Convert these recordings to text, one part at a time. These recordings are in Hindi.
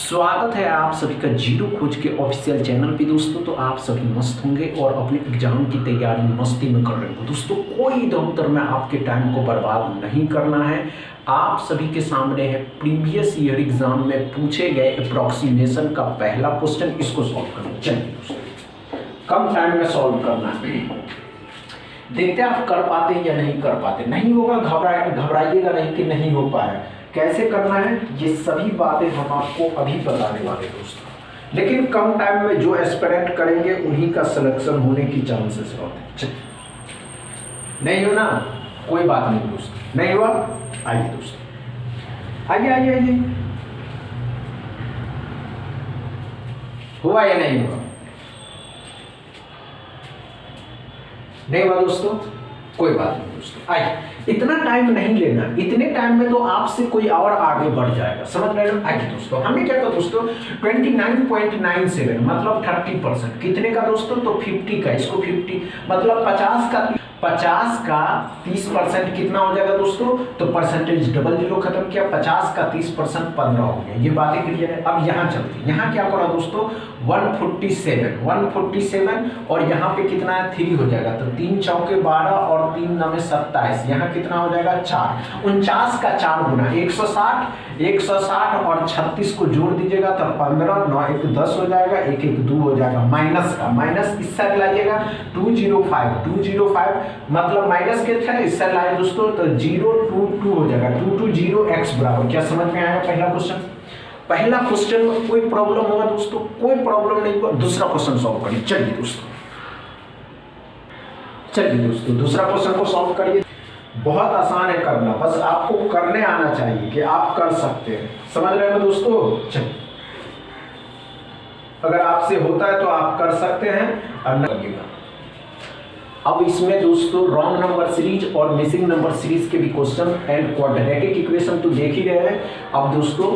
स्वागत है आप सभी का जीरो खोज के ऑफिशियल चैनल पे दोस्तों। तो आप सभी मस्त होंगे और अपने एग्जाम की तैयारी मस्ती में कर रहे हो दोस्तों। कोई दफ्तर में आपके टाइम को बर्बाद नहीं करना है। आप सभी के सामने है प्रीवियस ईयर एग्जाम में पूछे गए अप्रोक्सीमेशन का पहला क्वेश्चन। इसको सॉल्व करना चलिए दोस्तों, कम टाइम में सॉल्व करना है। देखते हैं आप कर पाते हैं या नहीं कर पाते। नहीं होगा घबराइएगा नहीं कि नहीं हो पाया। कैसे करना है ये सभी बातें हम आपको अभी बताने वाले दोस्तों। लेकिन कम टाइम में जो एस्पिरेंट करेंगे उन्हीं का सिलेक्शन होने की चांसेस होते हैं। नहीं हो ना, कोई बात नहीं दोस्तों। नहीं हुआ, आइए दोस्तों, आइए आइए आइए। हुआ या नहीं हुआ? नहीं हुआ दोस्तों, कोई बात नहीं दोस्तों। आइए, इतना टाइम नहीं लेना। इतने टाइम में तो आपसे कोई और आगे बढ़ जाएगा, समझ रहे हो? आइए दोस्तों, हमने क्या कहा दोस्तों 29.97 मतलब 30%। कितने का दोस्तों? तो 50 का। इसको 50 मतलब 50 का 30% कितना हो जाएगा दोस्तों? तो परसेंटेज डबल जीरो खत्म किया। 50 का 30% 15 हो गया। ये बातें क्लियर है। अब यहाँ चलते हैं। यहाँ क्या करा दोस्तों 147 और यहाँ पे कितना है 3 हो जाएगा। तो 3 चौके 12 और 3 9 27। यहाँ कितना हो जाएगा 4। 49 का 4 गुना 160 और 36 को जोड़ दीजिएगा तो 15 9 1 10 हो जाएगा। 1 1 2 हो जाएगा। माइनस का माइनस इस साइड लाइएगा 205 मतलब माइनस के थे इस साइड लाए दोस्तों तो 022 हो जाएगा। 220 x बराबर। क्या समझ में आया पहला क्वेश्चन में कोई प्रॉब्लम होगा दोस्तों? कोई प्रॉब्लम नहीं होगा। दूसरा क्वेश्चन सॉल्व करिए। चलिए दोस्तों दूसरा क्वेश्चन को सॉल्व करिए। बहुत आसान है करना, बस आपको करने आना चाहिए कि आप कर सकते हैं। समझ रहे हो दोस्तों? चलिए, अगर आपसे होता है तो आप कर सकते हैं और न करिएगा। अब इसमें दोस्तों रॉन्ग नंबर सीरीज और मिसिंग नंबर सीरीज के भी क्वेश्चन एंड क्वाड्रेटिक इक्वेशन तो देख ही रहे हैं। अब दोस्तों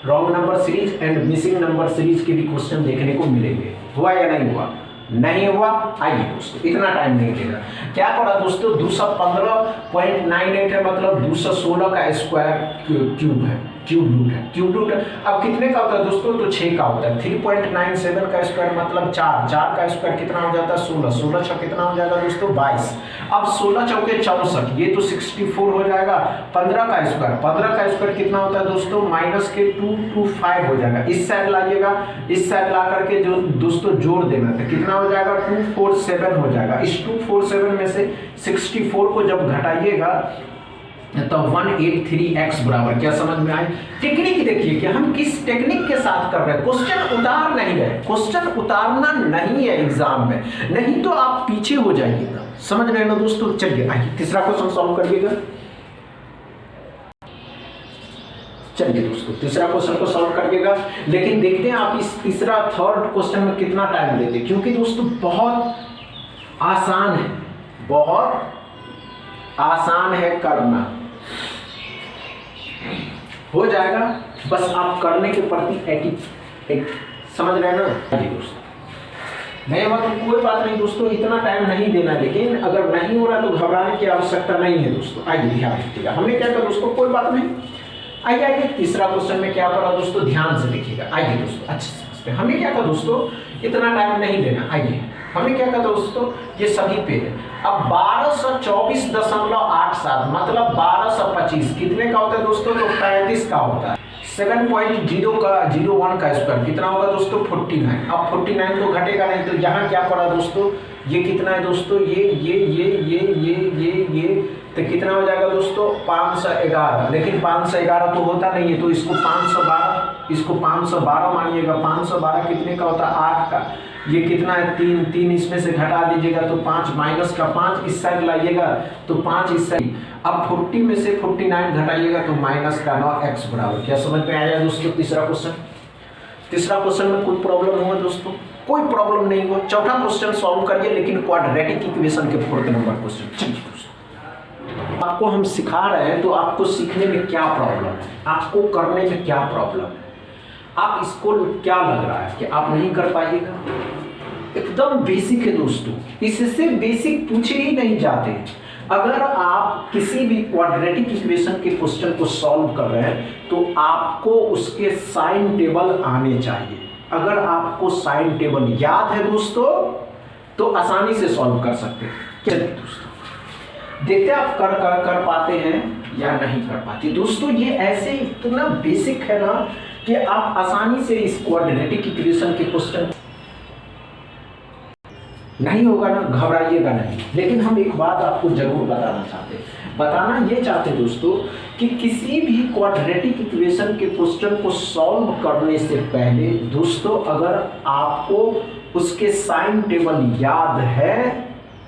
wrong number series and missing number series के भी क्वेश्चन देखने को मिलेंगे। हुआ या नहीं हुआ? नहीं हुआ। आइए दोस्तों, इतना टाइम नहीं लेगा। क्या पड़ा दोस्तों 215.98 है मतलब 216 का स्क्वायर क्यूब है, क्यूब रूट है। अब कितने का होता है दोस्तों? तो 6 का होता है। 3.97 का स्क्वायर मतलब 4 का स्क्वायर कितना हो जाता है 16 छः कितना हो जाएगा दोस्तों 22। अब 16 चौके 64 ये तो 64 हो जाएगा। 15 का स्क्वायर कितना होता है दोस्तों माइनस के 225 हो जाएगा। इस साइड लाइएगा, इस साइड ला करके जो दोस्तों जोड़ देना था कितना हो जाएगा 247 हो जाएगा। इस 247 में से 64 को जब घटाइएगा तो 183x बराबर। क्या समझ में आए? टेक्निक देखिए कि हम किस टेक्निक के साथ कर रहे हैं। क्वेश्चन उतार नहीं रहे, क्वेश्चन उतारना नहीं है एग्जाम में, नहीं तो आप पीछे हो जाइएगा। समझ रहे हैं ना दोस्तों? चलिए आइए तीसरा क्वेश्चन सॉल्व करिएगा। चलिए दोस्तों तीसरा क्वेश्चन को सॉल्व करिएगा। लेकिन देखते हैं आप इस थर्ड क्वेश्चन में कितना टाइम लेते हैं, क्योंकि दोस्तों बहुत आसान है, बहुत आसान है करना। हो जाएगा, बस आप करने के प्रति समझ रहे हैं ना? दोस्तों नहीं हुआ तो कोई बात नहीं दोस्तों, इतना टाइम नहीं देना। लेकिन अगर नहीं हो रहा तो घबराने की आवश्यकता नहीं है दोस्तों। आइए ध्यान रखिएगा। हमने क्या कहा दोस्तों, कोई बात नहीं। आइए तीसरा क्वेश्चन में क्या पढ़ा दोस्तों, ध्यान से देखिएगा। आइए दोस्तों अच्छे से समझते हैं। हमने क्या कहा दोस्तों, इतना टाइम नहीं देना। आइए हमने क्या कहा दोस्तों, ये सभी पे है। अब 1224.87 मतलब 1225 कितने का होता है दोस्तों? तो 35 का होता है। 7.01 का स्क्वायर कितना होगा दोस्तों 49। अब 49 तो घटेगा नहीं, तो यहाँ क्या पड़ा दोस्तों, ये कितना है दोस्तों, ये तो कितना हो जाएगा दोस्तों 511। लेकिन 511 तो होता नहीं है, तो इसको 512 मानिएगा। 512 कितने का होता है 8 का। ये कितना है 3 इसमें से घटा दीजिएगा तो 5 माइनस का 5 इस साइड लाइएगा तो 5 इस साइड। अब 40 में से 49 घटाइएगा तो माइनस का 9x बराबर। क्या समझ में आया दोस्तों? तीसरा क्वेश्चन में कोई प्रॉब्लम हुआ दोस्तों? कोई प्रॉब्लम नहीं हुआ। चौथा क्वेश्चन सॉल्व करिए, लेकिन क्वाड्रेटिक इक्वेशन के 4th नंबर क्वेश्चन। चलिए दोस्तों आपको हम सिखा रहे हैं तो आपको सीखने में क्या प्रॉब्लम है, आपको करने में क्या प्रॉब्लम है, आप इसको क्या लग रहा है कि आप नहीं कर पाइएगा? एकदम बेसिक है दोस्तों, इससे बेसिक पूछे ही नहीं जाते। अगर आप किसी भी क्वाड्रेटिक इक्वेशन के क्वेश्चन को सॉल्व कर रहे हैं तो आपको उसके साइन टेबल आने चाहिए। अगर आपको साइन टेबल याद है दोस्तों तो आसानी से सॉल्व कर सकते हैं। चलिए दोस्तों देखते हैं आप कर पाते हैं या नहीं कर पाते। दोस्तों ये ऐसे इतना बेसिक है ना कि आप आसानी से इस क्वाड्रेटिक इक्वेशन के क्वेश्चन नहीं होगा ना, घबराइएगा नहीं। लेकिन हम एक बात आपको जरूर बताना ये चाहते दोस्तों कि किसी भी क्वाड्रेटिक इक्वेशन के क्वेश्चन को सॉल्व करने से पहले दोस्तों अगर आपको उसके साइन टेबल याद है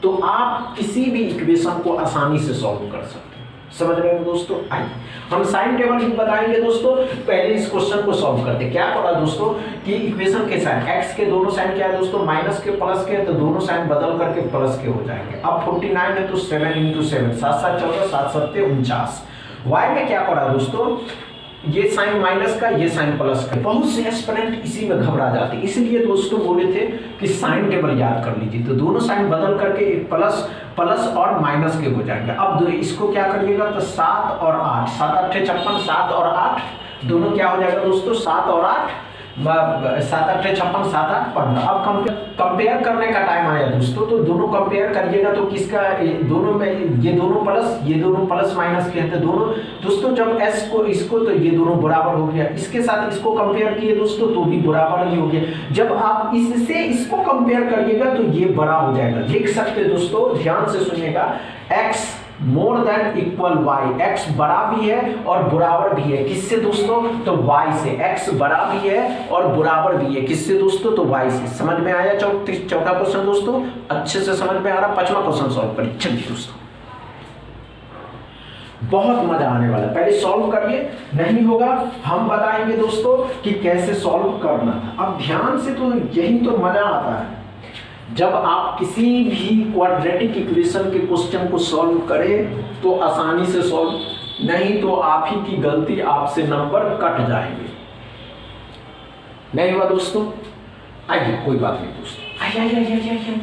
तो आप किसी भी इक्वेशन को आसानी से सॉल्व कर सकते हैं। समझ रहे हो दोस्तों? आइए हम साइन टेबल ही बताएंगे दोस्तों। पहले इस क्वेश्चन को सॉल्व करते क्या पड़ा दोस्तों कि इक्वेशन के साइन x के दोनों साइन क्या है दोस्तों, माइनस के प्लस के, तो दोनों साइन बदल करके प्लस के हो जाएंगे। अब 49 है तो 7 × 7 7 7 14 7 7 49। y में क्या पड़ा दोस्तों, ये साइन माइनस का ये साइन प्लस का। बहुत से एस्पिरेंट इसी में घबरा जाते, इसलिए दोस्तों बोले थे कि साइन टेबल याद कर लीजिए। तो दोनों साइन बदल करके प्लस और माइनस के हो जाएंगे। अब इसको क्या करिएगा तो 7 और 8, 7 8 56, 7 और 8 दोनों क्या हो जाएगा दोस्तों 7 और 8, 7 8 56, 7 8 15। अब कंपेयर करने का टाइम आया दोस्तों, तो दोनों कंपेयर करिएगा तो किसका दोनों में ये दोनों प्लस माइनस के हैं। तो दोनों दोस्तों जब s को इसको तो ये दोनों बराबर हो गया, इसके साथ इसको कंपेयर किए दोस्तों तो भी बराबर ही हो गया। जब आप इससे इसको कंपेयर करिएगा तो ये बड़ा हो जाएगा। लिख सकते दोस्तों, ध्यान से सुनिएगा, x more than equal y, x बड़ा भी है और बराबर भी है। किससे दोस्तों, तो y से। x बड़ा भी है और बराबर भी है किससे दोस्तों, तो y से। समझ में आया चौथा क्वेश्चन दोस्तों, अच्छे से समझ में आ रहा। पांचवा क्वेश्चन सॉल्व करिए। चलिए दोस्तों बहुत मजा आने वाला है, पहले सॉल्व करिए, नहीं होगा हम बताएंगे दोस्तों कि कैसे सॉल्व करना था। अब ध्यान से, तो यही तो मजा आता है जब आप किसी भी क्वाड्रेटिक इक्वेशन के क्वेश्चन को सॉल्व करें तो आसानी से सॉल्व, नहीं तो आप ही की गलती, आपसे नंबर कट जाएंगे। नहीं हुआ दोस्तों? आइए कोई बात नहीं दोस्तों, आइए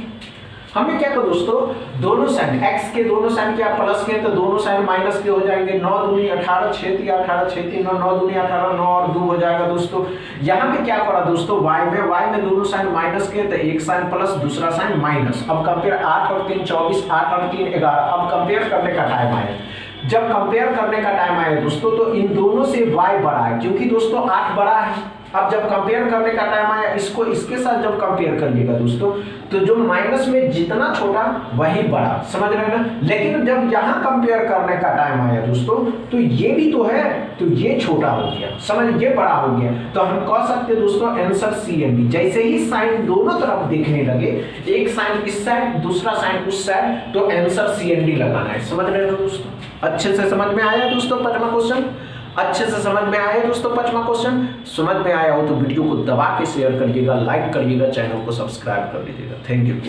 हमें क्या करो दोस्तों, दोनों साइन x के दोनों साइन क्या प्लस के, तो दोनों साइन माइनस के हो जाएंगे। 9 दूनी 18, 6 3 18, 6 3 9, 9 दूनी 18, 9 और 2 हो जाएगा दोस्तों। यहाँ पे क्या पड़ा दोस्तों, y में दोनों साइन माइनस के, तो एक साइन प्लस दूसरा साइन माइनस। अब कंपेयर 8 और 3 24, 8 और 3 11। अब कंपेयर करने का टाइम आया। जब कंपेयर करने का टाइम आया दोस्तों तो इन दोनों से y बड़ा है, क्योंकि दोस्तों 8 बड़ा है। अब जब कंपेयर करने का टाइम आया, इसको इसके साथ जब कंपेयर करिएगा दोस्तों तो जो माइनस में जितना छोटा वही बड़ा। समझ रहे हैं ना? लेकिन जब यहाँ कंपेयर करने का टाइम आया दोस्तों तो ये भी तो है, तो ये छोटा हो गया, समझ, ये बड़ा हो गया। तो हम कह सकते हैं दोस्तों आंसर सी एंड डी। जैसे ही साइन दोनों तरफ देखने लगे, एक साइन इस साइड दूसरा साइन उस साइड, तो आंसर सी एंड डी लगाना है। समझ रहे हो दोस्तों? अच्छे से समझ में आया दोस्तों पांचवा क्वेश्चन? अच्छे से समझ में आया दोस्तों पांचवा क्वेश्चन? समझ में आया हो तो वीडियो को दबा के शेयर करिएगा, लाइक करिएगा, चैनल को सब्सक्राइब कर लीजिएगा। Thank you.